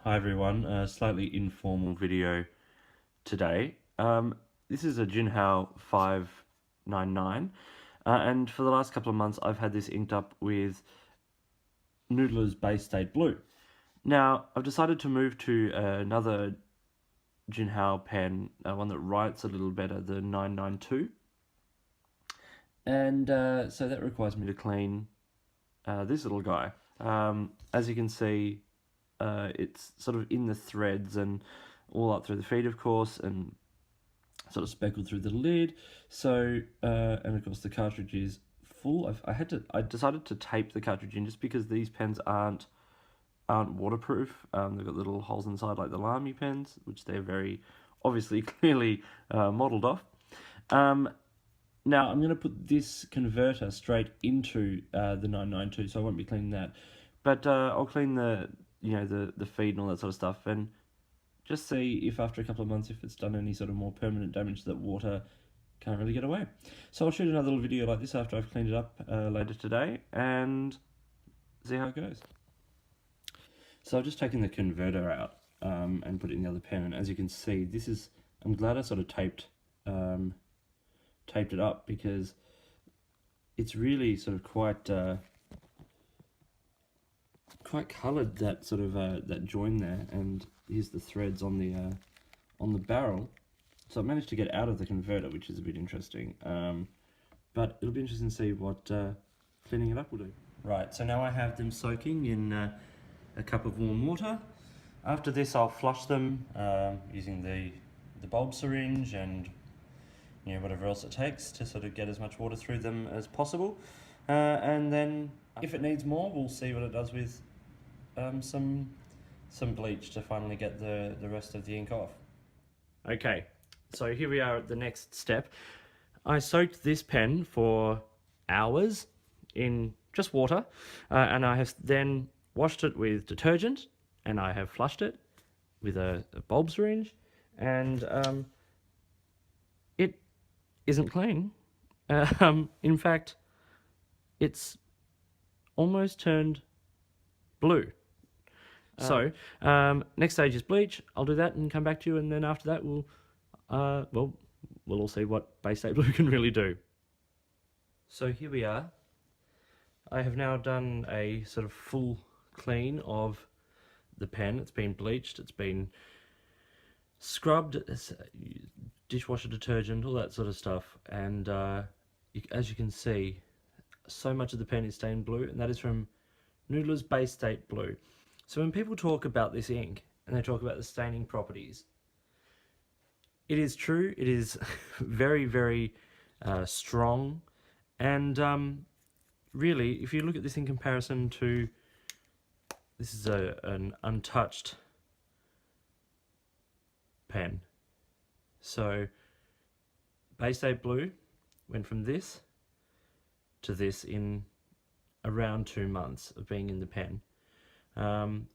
Hi everyone, a slightly informal video today. This is a Jinhao 599 and for the last couple of months I've had this inked up with Noodler's Baystate Blue. Now I've decided to move to another Jinhao pen, one that writes a little better, the 992. And so that requires me to clean this little guy. As you can see, it's sort of in the threads and all up through the feet, of course, and sort of speckled through the lid. So, and of course the cartridge is full. I decided to tape the cartridge in just because these pens aren't waterproof. They've got little holes inside like the Lamy pens, which they're very obviously clearly modelled off. Now I'm going to put this converter straight into the 992, so I won't be cleaning that. But I'll clean the feed and all that sort of stuff, and just see if after a couple of months, if it's done any sort of more permanent damage that water can't really get away. So I'll shoot another little video like this after I've cleaned it up later today, and see how it goes. So I've just taken the converter out and put it in the other pen, and as you can see, this is, I'm glad I sort of taped it up, because it's really sort of quite coloured, that sort of that join there, and here's the threads on the barrel. So I managed to get out of the converter, which is a bit interesting, but it'll be interesting to see what cleaning it up will do. Right, so now I have them soaking in a cup of warm water. After this I'll flush them using the bulb syringe and whatever else it takes to sort of get as much water through them as possible, and then if it needs more, we'll see what it does with some bleach to finally get the rest of the ink off. Okay, so here we are at the next step. I soaked this pen for hours in just water, and I have then washed it with detergent, and I have flushed it with a bulb syringe, and it isn't clean. In fact, it's almost turned blue. So next stage is bleach. I'll do that and come back to you, and then after that we'll all see what Baystate Blue can really do. So here we are. I have now done a sort of full clean of the pen. It's been bleached, it's been scrubbed, dishwasher detergent, all that sort of stuff, and as you can see, so much of the pen is stained blue, and that is from Noodler's Baystate Blue. So when people talk about this ink and they talk about the staining properties, it is true, it is very, very strong, and really, if you look at this in comparison to, this is an untouched pen. So Baystate Blue went from this to this in around 2 months of being in the pen.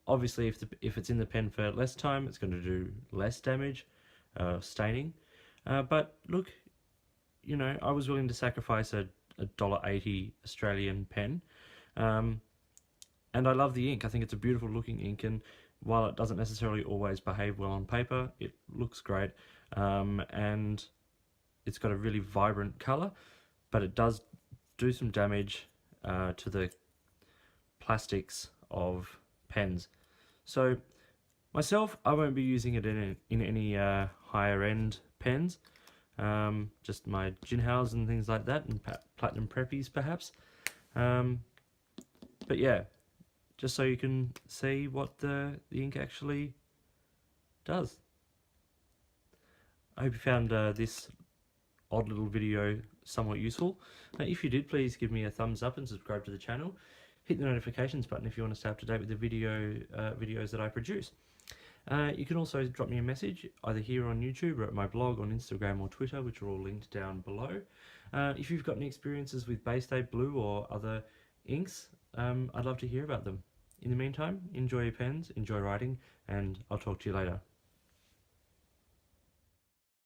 Obviously, if it's in the pen for less time, it's going to do less damage, staining. But look, I was willing to sacrifice a $1.80 Australian pen, and I love the ink. I think it's a beautiful looking ink, and while it doesn't necessarily always behave well on paper, it looks great, and it's got a really vibrant colour, but it does do some damage to the plastics of pens. So myself, I won't be using it in any higher end pens, just my Jinhaos and things like that, and platinum preppies perhaps, but yeah, just so you can see what the ink actually does. I hope you found this odd little video somewhat useful. If you did, please give me a thumbs up and subscribe to the channel. Hit the notifications button if you want to stay up to date with the videos that I produce. You can also drop me a message either here on YouTube or at my blog on Instagram or Twitter, which are all linked down below. If you've got any experiences with Baystate Blue or other inks, I'd love to hear about them. In the meantime, enjoy your pens, enjoy writing, and I'll talk to you later.